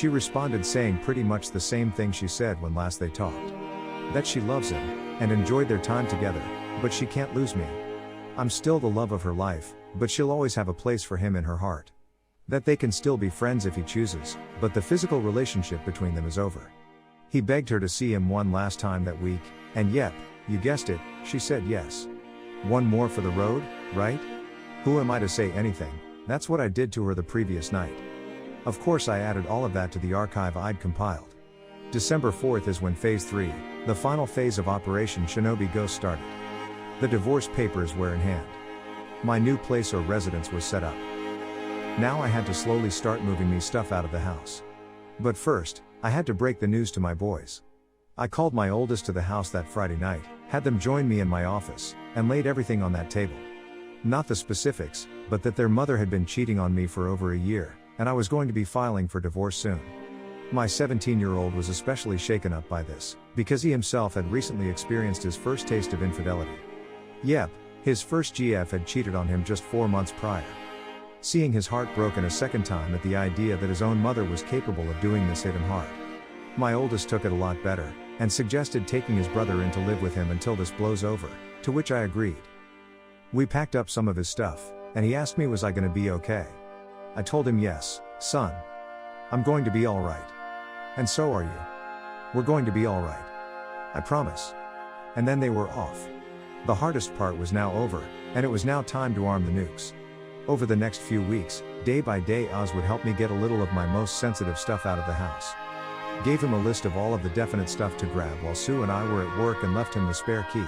She responded saying pretty much the same thing she said when last they talked. That she loves him, and enjoyed their time together, but she can't lose me. I'm still the love of her life, but she'll always have a place for him in her heart. That they can still be friends if he chooses, but the physical relationship between them is over. He begged her to see him one last time that week, and yep, you guessed it, she said yes. One more for the road, right? Who am I to say anything? That's what I did to her the previous night. Of course I added all of that to the archive I'd compiled. December 4th is when Phase 3, the final phase of Operation Shinobi Ghost started. The divorce papers were in hand. My new place or residence was set up. Now I had to slowly start moving me stuff out of the house. But first, I had to break the news to my boys. I called my oldest to the house that Friday night, had them join me in my office, and laid everything on that table. Not the specifics, but that their mother had been cheating on me for over a year, and I was going to be filing for divorce soon. My 17-year-old was especially shaken up by this, because he himself had recently experienced his first taste of infidelity. Yep, his first GF had cheated on him just 4 months prior. Seeing his heart broken a second time at the idea that his own mother was capable of doing this hit him hard. My oldest took it a lot better, and suggested taking his brother in to live with him until this blows over, to which I agreed. We packed up some of his stuff, and he asked me was I gonna be okay. I told him yes, son. I'm going to be alright. And so are you. We're going to be alright. I promise. And then they were off. The hardest part was now over, and it was now time to arm the nukes. Over the next few weeks, day by day Oz would help me get a little of my most sensitive stuff out of the house. Gave him a list of all of the definite stuff to grab while Sue and I were at work and left him the spare key.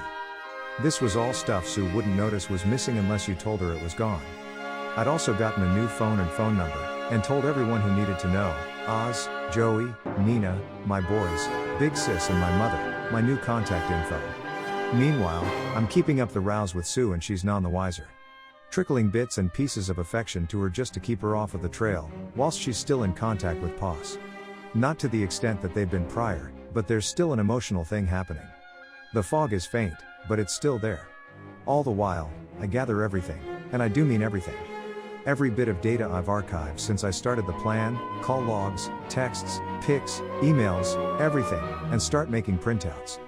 This was all stuff Sue wouldn't notice was missing unless you told her it was gone. I'd also gotten a new phone and phone number, and told everyone who needed to know, Oz, Joey, Nina, my boys, Big Sis and my mother, my new contact info. Meanwhile, I'm keeping up the rows with Sue and she's none the wiser. Trickling bits and pieces of affection to her just to keep her off of the trail, whilst she's still in contact with Poss. Not to the extent that they've been prior, but there's still an emotional thing happening. The fog is faint, but it's still there. All the while, I gather everything, and I do mean everything. Every bit of data I've archived since I started the plan, call logs, texts, pics, emails, everything, and start making printouts.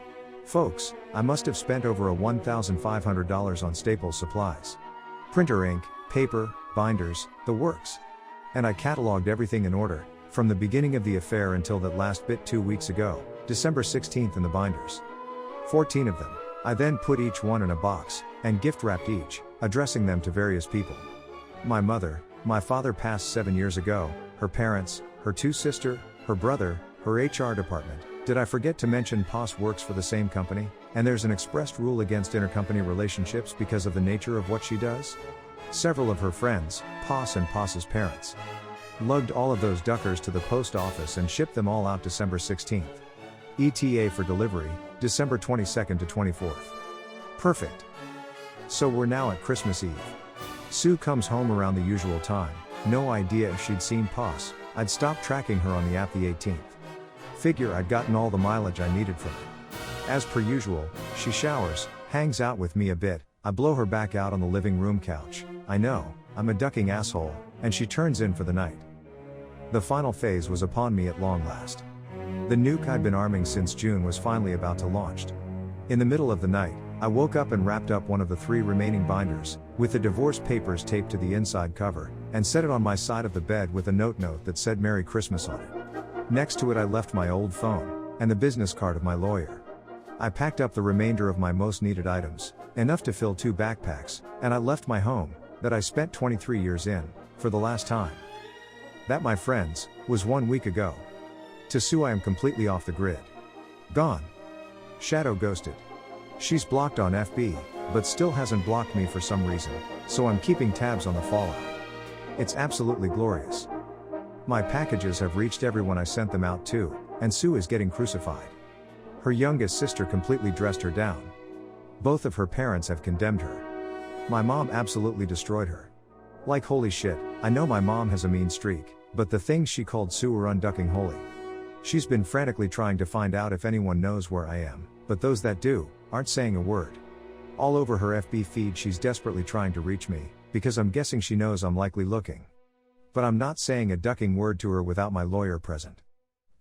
Folks, I must have spent over $1,500 on Staples supplies. Printer ink, paper, binders, the works. And I cataloged everything in order, from the beginning of the affair until that last bit 2 weeks ago, December 16th in the binders. 14 of them. I then put each one in a box, and gift wrapped each, addressing them to various people. My mother, my father passed 7 years ago, her parents, her 2 sisters, her brother, her HR department. Did I forget to mention Poss works for the same company, and there's an expressed rule against intercompany relationships because of the nature of what she does? Several of her friends, Poss and Poss's parents, lugged all of those duckers to the post office and shipped them all out December 16th. ETA for delivery, December 22nd to 24th. Perfect. So we're now at Christmas Eve. Sue comes home around the usual time, no idea if she'd seen Poss. I'd stopped tracking her on the app the 18th. Figure I'd gotten all the mileage I needed from it. As per usual, she showers, hangs out with me a bit, I blow her back out on the living room couch. I know, I'm a ducking asshole, and she turns in for the night. The final phase was upon me at long last. The nuke I'd been arming since June was finally about to launch. In the middle of the night, I woke up and wrapped up one of the 3 remaining binders, with the divorce papers taped to the inside cover, and set it on my side of the bed with a note that said Merry Christmas on it. Next to it I left my old phone, and the business card of my lawyer. I packed up the remainder of my most needed items, enough to fill 2 backpacks, and I left my home, that I spent 23 years in, for the last time. That, my friends, was 1 week ago. To Sue I am completely off the grid. Gone. Shadow ghosted. She's blocked on FB, but still hasn't blocked me for some reason, so I'm keeping tabs on the fallout. It's absolutely glorious. My packages have reached everyone I sent them out to, and Sue is getting crucified. Her youngest sister completely dressed her down. Both of her parents have condemned her. My mom absolutely destroyed her. Like holy shit, I know my mom has a mean streak, but the things she called Sue are unducking holy. She's been frantically trying to find out if anyone knows where I am, but those that do, aren't saying a word. All over her FB feed she's desperately trying to reach me, because I'm guessing she knows I'm likely looking. But I'm not saying a ducking word to her without my lawyer present.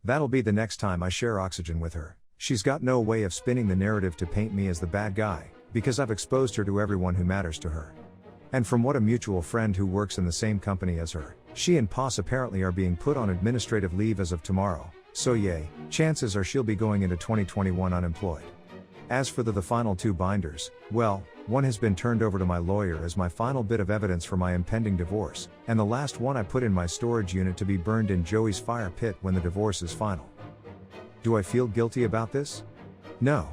That'll be the next time I share oxygen with her. She's got no way of spinning the narrative to paint me as the bad guy, because I've exposed her to everyone who matters to her. And from what a mutual friend who works in the same company as her, she and Poss apparently are being put on administrative leave as of tomorrow, so yay, chances are she'll be going into 2021 unemployed. As for the final 2 binders, well, one has been turned over to my lawyer as my final bit of evidence for my impending divorce, and the last one I put in my storage unit to be burned in Joey's fire pit when the divorce is final. Do I feel guilty about this? No.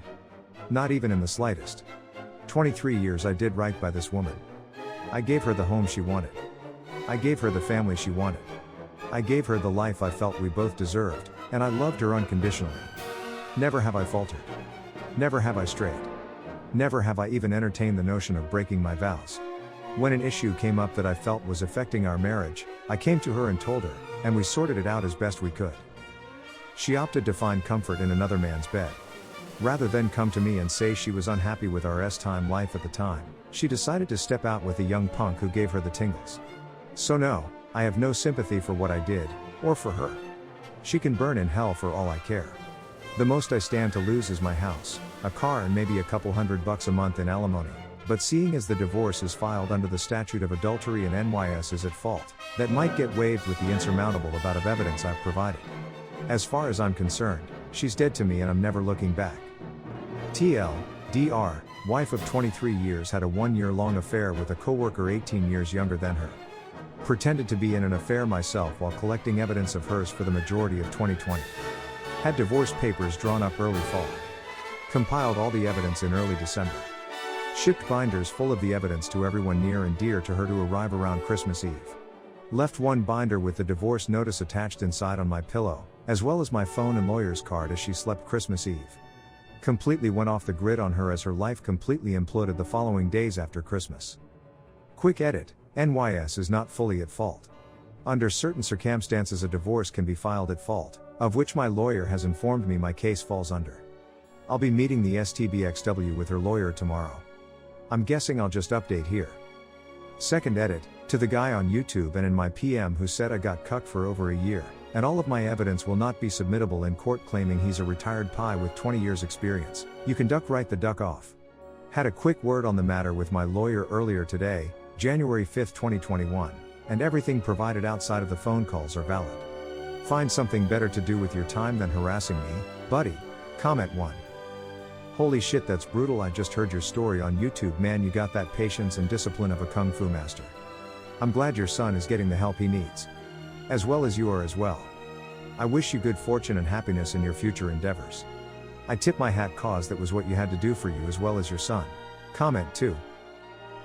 Not even in the slightest. 23 years I did right by this woman. I gave her the home she wanted. I gave her the family she wanted. I gave her the life I felt we both deserved, and I loved her unconditionally. Never have I faltered. Never have I strayed. Never have I even entertained the notion of breaking my vows. When an issue came up that I felt was affecting our marriage, I came to her and told her, and we sorted it out as best we could. She opted to find comfort in another man's bed. Rather than come to me and say she was unhappy with our time life at the time, she decided to step out with a young punk who gave her the tingles. So no, I have no sympathy for what I did, or for her. She can burn in hell for all I care. The most I stand to lose is my house, a car and maybe a couple $100 a month in alimony, but seeing as the divorce is filed under the statute of adultery and NYS is at fault, that might get waived with the insurmountable amount of evidence I've provided. As far as I'm concerned, she's dead to me and I'm never looking back. TL, Dr., wife of 23 years had a 1-year-long affair with a coworker 18 years younger than her. Pretended to be in an affair myself while collecting evidence of hers for the majority of 2020. Had divorce papers drawn up early fall. Compiled all the evidence in early December. Shipped binders full of the evidence to everyone near and dear to her to arrive around Christmas Eve. Left one binder with the divorce notice attached inside on my pillow, as well as my phone and lawyer's card as she slept Christmas Eve. Completely went off the grid on her as her life completely imploded the following days after Christmas. Quick edit, NYS is not fully at fault. Under certain circumstances a divorce can be filed at fault, of which my lawyer has informed me my case falls under. I'll be meeting the STBXW with her lawyer tomorrow. I'm guessing I'll just update here. Second edit, to the guy on YouTube and in my PM who said I got cucked for over a year, and all of my evidence will not be submittable in court claiming he's a retired pie with 20 years experience, you can duck right the duck off. Had a quick word on the matter with my lawyer earlier today, January 5, 2021, and everything provided outside of the phone calls are valid. Find something better to do with your time than harassing me, buddy. Comment 1. Holy shit, that's brutal. I just heard your story on YouTube, man. You got that patience and discipline of a kung fu master. I'm glad your son is getting the help he needs. As well as you are as well. I wish you good fortune and happiness in your future endeavors. I tip my hat cause that was what you had to do for you as well as your son. Comment 2.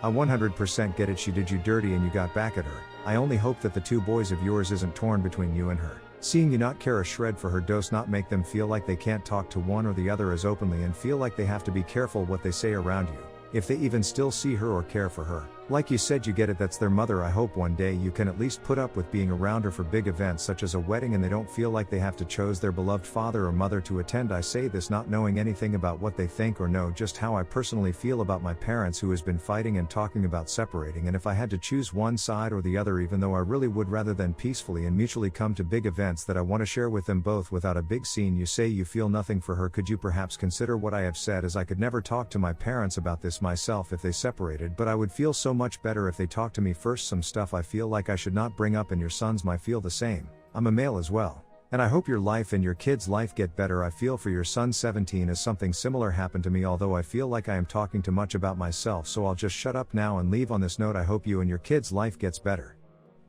I 100% get it, she did you dirty and you got back at her. I only hope that the 2 boys of yours isn't torn between you and her. Seeing you not care a shred for her does not make them feel like they can't talk to one or the other as openly and feel like they have to be careful what they say around you, if they even still see her or care for her. Like you said, you get it, that's their mother. I hope one day you can at least put up with being around her for big events such as a wedding and they don't feel like they have to choose their beloved father or mother to attend. I say this not knowing anything about what they think or know just how I personally feel about my parents who has been fighting and talking about separating, and if I had to choose one side or the other, even though I really would rather than peacefully and mutually come to big events that I want to share with them both without a big scene. You say you feel nothing for her. Could you perhaps consider what I have said, as I could never talk to my parents about this myself if they separated, but I would feel so much better if they talk to me first. Some stuff I feel like I should not bring up, and your sons might feel the same. I'm a male as well. And I hope your life and your kids' life get better. I feel for your son 17 as something similar happened to me, although I feel like I am talking too much about myself, so I'll just shut up now and leave on this note. I hope you and your kids' life gets better.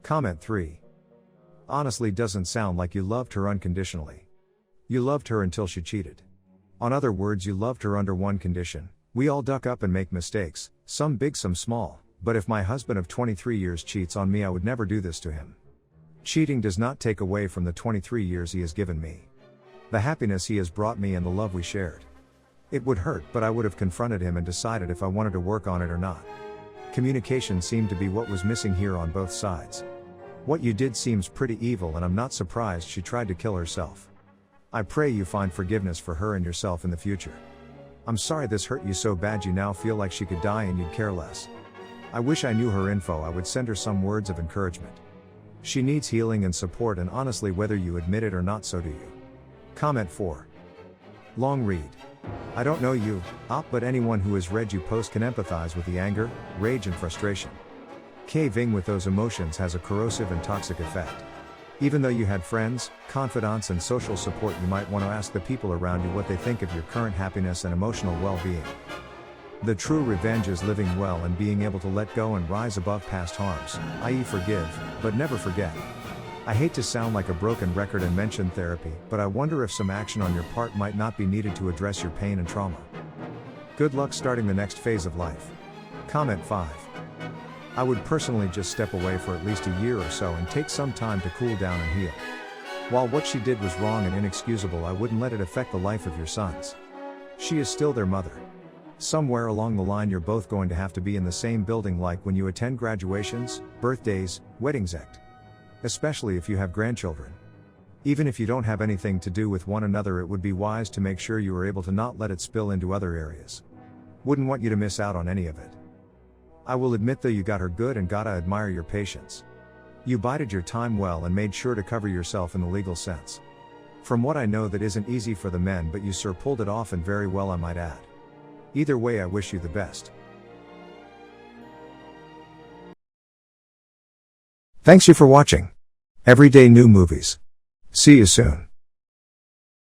Comment 3. Honestly, doesn't sound like you loved her unconditionally. You loved her until she cheated. On other words, you loved her under one condition. We all duck up and make mistakes, some big, some small. But if my husband of 23 years cheats on me, I would never do this to him. Cheating does not take away from the 23 years he has given me. The happiness he has brought me and the love we shared. It would hurt, but I would have confronted him and decided if I wanted to work on it or not. Communication seemed to be what was missing here on both sides. What you did seems pretty evil, and I'm not surprised she tried to kill herself. I pray you find forgiveness for her and yourself in the future. I'm sorry this hurt you so bad you now feel like she could die and you'd care less. I wish I knew her info. I would send her some words of encouragement. She needs healing and support, and honestly, whether you admit it or not, so do you. Comment 4. Long read. I don't know you, but anyone who has read you post can empathize with the anger, rage and frustration. Caving with those emotions has a corrosive and toxic effect. Even though you had friends, confidants and social support, you might want to ask the people around you what they think of your current happiness and emotional well-being. The true revenge is living well and being able to let go and rise above past harms, i.e. forgive, but never forget. I hate to sound like a broken record and mention therapy, but I wonder if some action on your part might not be needed to address your pain and trauma. Good luck starting the next phase of life. Comment 5. I would personally just step away for at least a year or so and take some time to cool down and heal. While what she did was wrong and inexcusable, I wouldn't let it affect the life of your sons. She is still their mother. Somewhere along the line you're both going to have to be in the same building, like when you attend graduations, birthdays, weddings, etc. Especially if you have grandchildren. Even if you don't have anything to do with one another, it would be wise to make sure you are able to not let it spill into other areas. Wouldn't want you to miss out on any of it. I will admit though, you got her good and gotta admire your patience. You bided your time well and made sure to cover yourself in the legal sense. From what I know, that isn't easy for the men, but you sir pulled it off, and very well, I might add. Either way, I wish you the best. Thanks you for watching Everyday New Movies. See you soon.